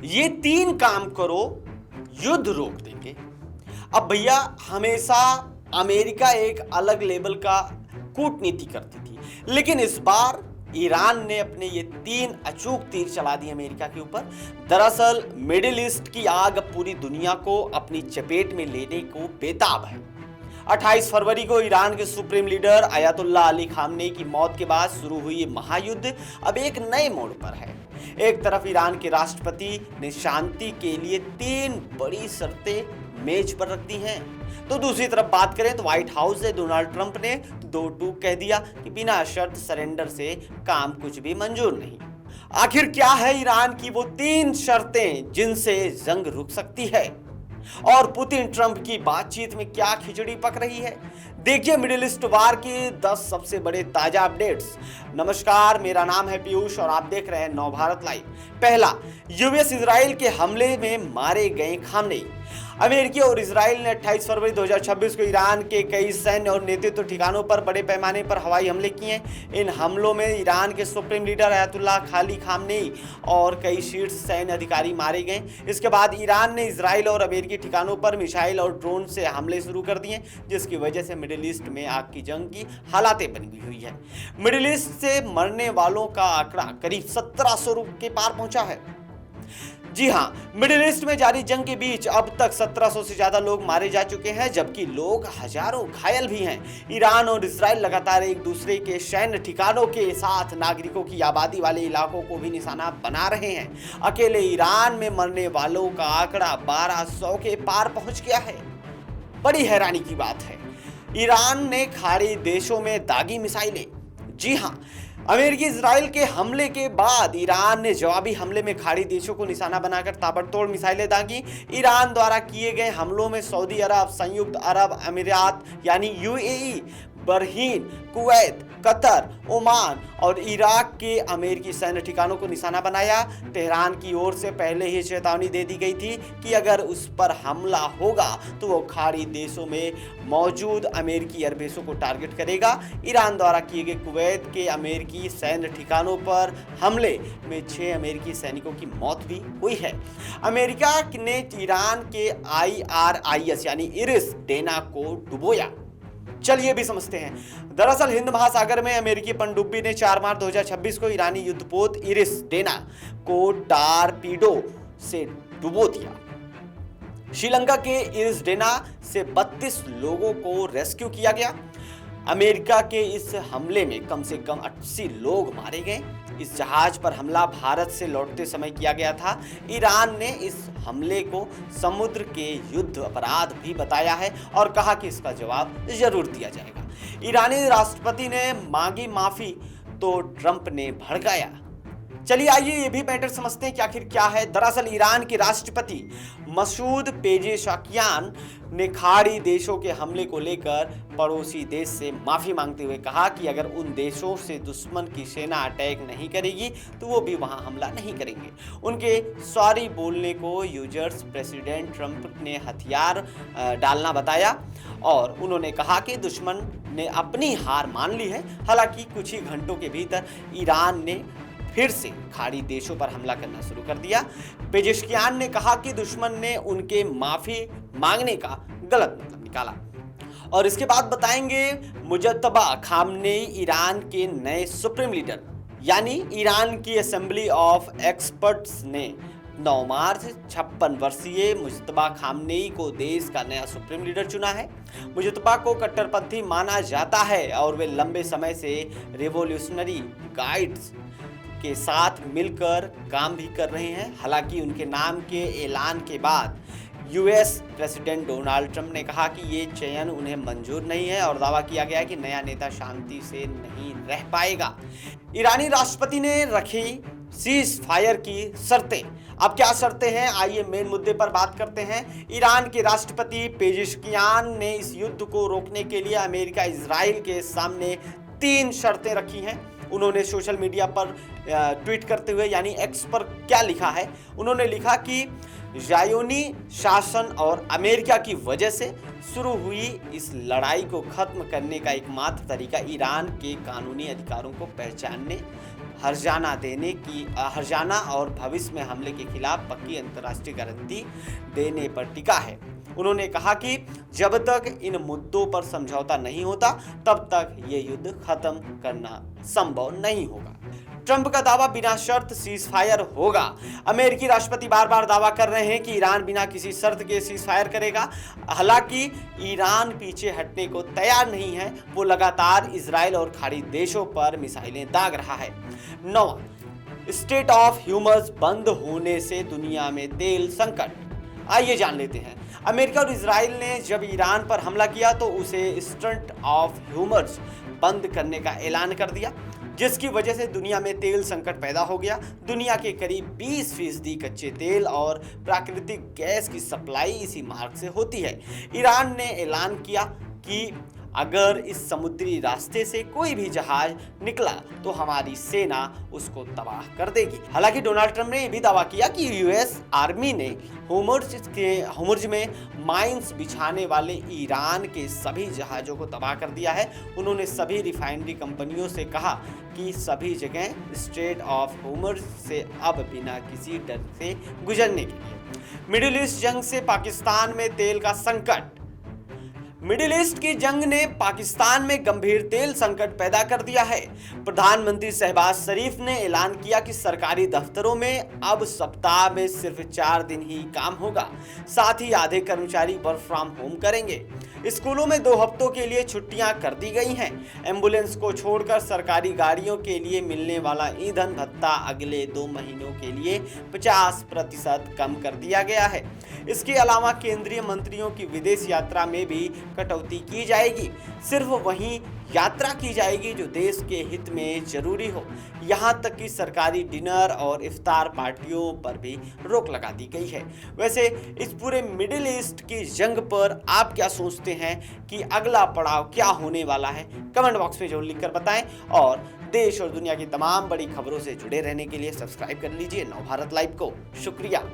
ये 3 काम करो, युद्ध रोक देंगे। अब भैया हमेशा अमेरिका एक अलग लेवल का कूटनीति करती थी, लेकिन इस बार ईरान ने अपने ये 3 अचूक तीर चला दिए अमेरिका के ऊपर। दरअसल मिडिल ईस्ट की आग अब पूरी दुनिया को अपनी चपेट में लेने को बेताब है। 28 फरवरी को ईरान के supreme leader Ayatollah Ali Khamenei की मौत के बाद शुरू हुई ये महायुद्ध अब एक नए मोड़ पर है। एक तरफ ईरान के राष्ट्रपति ने शांति के लिए 3 बड़ी शर्तें मेज पर रख दी हैं, तो दूसरी तरफ बात करें तो व्हाइट हाउस से डोनाल्ड ट्रंप ने 2 टूक कह दिया कि बिना शर्त सरेंडर से काम कुछ भी मंजूर नहीं। आखिर क्या है ईरान की वो 3 शर्तें जिनसे जंग रुक सकती है, और पुतिन ट्रंप की बातचीत में क्या खिचड़ी पक रही है? देखिए मिडिल ईस्ट वार के 10 सबसे बड़े ताजा अपडेट्स। नमस्कार, मेरा नाम है पीयूष और आप देख रहे हैं नव भारत लाइव। पहला, यूएस इजराइल के हमले में मारे गए खामनेई। अमेरिका और इजराइल ने 28 फरवरी 2026 को ईरान के कई सैन्य और नेतृत्व ठिकानों पर बड़े पैमाने पर हवाई हमले किए। इन हमलों में ईरान के supreme leader Ayatollah Ali Khamenei और कई शीर्ष सैन्य अधिकारी मारे गए। इसके बाद ईरान ने इजराइल और अमेरिकी ठिकानों पर मिसाइल और ड्रोन से हमले शुरू कर दिए, जिसकी वजह से मिडिल ईस्ट में आग की जंग की हालातें बनी हुई है। मिडिल ईस्ट से मरने वालों का आंकड़ा करीब 1700 के पार पहुंचा है। जी हाँ, मिडिल ईस्ट में जारी जंग के बीच अब तक 1700 से ज्यादा लोग मारे जा चुके हैं, जबकि लोग हजारों घायल भी हैं। ईरान और इजराइल लगातार एक दूसरे के सैन्य ठिकानों के साथ नागरिकों की आबादी वाले इलाकों को भी निशाना बना रहे हैं। अकेले ईरान में मरने वालों का आंकड़ा 1200 के पार पहुंच गया है। बड़ी हैरानी की बात है, ईरान ने खाड़ी देशों में दागी मिसाइलें। जी हाँ, अमेरिकी इजराइल के हमले के बाद ईरान ने जवाबी हमले में खाड़ी देशों को निशाना बनाकर ताबड़तोड़ मिसाइलें दागी। ईरान द्वारा किए गए हमलों में सऊदी अरब, संयुक्त अरब अमीरात यानी UAE, Bahrain, Kuwait, Qatar, Oman और इराक के अमेरिकी सैन्य ठिकानों को निशाना बनाया। तेहरान की ओर से पहले ही चेतावनी दे दी गई थी कि अगर उस पर हमला होगा तो वो खाड़ी देशों में मौजूद अमेरिकी एयरबेसों को टारगेट करेगा। ईरान द्वारा किए गए कुवैत के अमेरिकी सैन्य ठिकानों पर हमले में 6 अमेरिकी सैनिकों की मौत भी हुई है। अमेरिका ने ईरान के IRIS यानी इरिस डेना को डुबोया। चलिए भी समझते हैं। दरअसल हिंद महासागर में अमेरिकी पनडुब्बी ने 4 मार्च 2026 को ईरानी युद्धपोत इरिस डेना को टारपीडो से डुबो दिया। श्रीलंका के इरिस डेना से 32 लोगों को रेस्क्यू किया गया। अमेरिका के इस हमले में कम से कम 80 लोग मारे गए। इस जहाज पर हमला भारत से लौटते समय किया गया था। ईरान ने इस हमले को समुद्र के युद्ध अपराध भी बताया है और कहा कि इसका जवाब जरूर दिया जाएगा। ईरानी राष्ट्रपति ने मांगी माफी तो ट्रंप ने भड़काया। चलिए आइए ये भी मैटर समझते हैं कि आखिर क्या है। दरअसल ईरान के राष्ट्रपति मसूद पेजेशकियान ने खाड़ी देशों के हमले को लेकर पड़ोसी देश से माफी मांगते हुए कहा कि अगर उन देशों से दुश्मन की सेना अटैक नहीं करेगी तो वो भी वहां हमला नहीं करेंगे। उनके सॉरी बोलने को यूजर्स प्रेसिडेंट ट्रंप ने हथियार डालना बताया और उन्होंने कहा कि दुश्मन ने अपनी हार मान ली है। हालांकि कुछ ही घंटों के भीतर ईरान ने फिर से खाड़ी देशों पर हमला करना शुरू कर दिया। पेजेशकियान ने कहा कि दुश्मन ने उनके माफी मांगने का गलत मतलब निकाला। और इसके बाद बताएंगे मुजतबा खामनेई ईरान के नए सुप्रीम लीडर यानी ईरान की असेंबली ऑफ एक्सपर्ट्स ने 9 मार्च 56 वर्षीय मुजतबा खामनेई को देश का नया सुप्रीम लीडर चुना है। मुजतबा को कट्टरपंथी माना जाता है और वे लंबे समय से रिवॉल्यूशनरी गाइड्स के साथ मिलकर काम भी कर रहे हैं। हालांकि उनके नाम के ऐलान के बाद यूएस प्रेसिडेंट डोनाल्ड ट्रंप ने कहा कि ये चयन उन्हें मंजूर नहीं है और दावा किया गया कि नया नेता शांति से नहीं रह पाएगा। ईरानी राष्ट्रपति ने रखी सीज फायर की शर्तें। अब क्या शर्तें हैं, आइए मेन मुद्दे पर बात करते हैं। ईरान के राष्ट्रपति पेजेशकियान ने इस युद्ध को रोकने के लिए अमेरिका इजराइल के सामने 3 शर्तें रखी हैं। उन्होंने सोशल मीडिया पर ट्वीट करते हुए यानी एक्स पर क्या लिखा है, उन्होंने लिखा कि ज़ायोनी शासन और अमेरिका की वजह से शुरू हुई इस लड़ाई को खत्म करने का एकमात्र तरीका ईरान के कानूनी अधिकारों को पहचानने, हर्जाना और भविष्य में हमले के खिलाफ पक्की अंतर्राष्ट्रीय गारंटी देने पर टिका है। उन्होंने कहा कि जब तक इन मुद्दों पर समझौता नहीं होता तब तक ये युद्ध खत्म करना संभव नहीं होगा। ट्रंप का दावा बिना शर्त सीजफायर होगा। अमेरिकी राष्ट्रपति बार बार दावा कर रहे हैं कि ईरान बिना किसी शर्त के सीजफायर करेगा। हालांकि ईरान पीछे हटने को तैयार नहीं है। वो लगातार इजराइल और खाड़ी देशों पर मिसाइलें दाग रहा है। 9, स्टेट ऑफ ह्यूमर्स बंद होने से दुनिया में तेल संकट। आइए जान लेते हैं। अमेरिका और इजराइल ने जब ईरान पर हमला किया तो उसे स्टेट ऑफ ह्यूमर्स बंद करने का ऐलान कर दिया, जिसकी वजह से दुनिया में तेल संकट पैदा हो गया। दुनिया के करीब 20% कच्चे तेल और प्राकृतिक गैस की सप्लाई इसी मार्ग से होती है। ईरान ने ऐलान किया कि अगर इस समुद्री रास्ते से कोई भी जहाज निकला तो हमारी सेना उसको तबाह कर देगी। हालांकि डोनाल्ड ट्रंप ने यह भी दावा किया कि यूएस आर्मी ने होर्मुज में माइंस बिछाने वाले ईरान के सभी जहाज़ों को तबाह कर दिया है। उन्होंने सभी रिफाइनरी कंपनियों से कहा कि सभी जगह स्ट्रेट ऑफ होर्मुज से अब बिना किसी डर से गुजरने के लिए। मिडिल ईस्ट जंग से पाकिस्तान में तेल का संकट। मिडिल ईस्ट की जंग ने पाकिस्तान में गंभीर तेल संकट पैदा कर दिया है। प्रधानमंत्री शहबाज शरीफ ने ऐलान किया कि सरकारी दफ्तरों में अब सप्ताह में सिर्फ 4 दिन ही काम होगा। साथ ही आधे कर्मचारी वर्क फ्रॉम होम करेंगे। स्कूलों में 2 हफ्तों के लिए छुट्टियां कर दी गई हैं। एम्बुलेंस को छोड़कर सरकारी गाड़ियों के लिए मिलने वाला ईंधन भत्ता अगले 2 महीनों के लिए 50% कम कर दिया गया है। इसके अलावा केंद्रीय मंत्रियों की विदेश यात्रा में भी कटौती की जाएगी। सिर्फ वहीं यात्रा की जाएगी जो देश के हित में जरूरी हो। यहाँ तक कि सरकारी डिनर और इफ्तार पार्टियों पर भी रोक लगा दी गई है। वैसे इस पूरे मिडिल ईस्ट की जंग पर आप क्या सोचते हैं कि अगला पड़ाव क्या होने वाला है? कमेंट बॉक्स में जरूर लिखकर बताएं और देश और दुनिया की तमाम बड़ी खबरों से जुड़े रहने के लिए सब्सक्राइब कर लीजिए नवभारत लाइव को। शुक्रिया।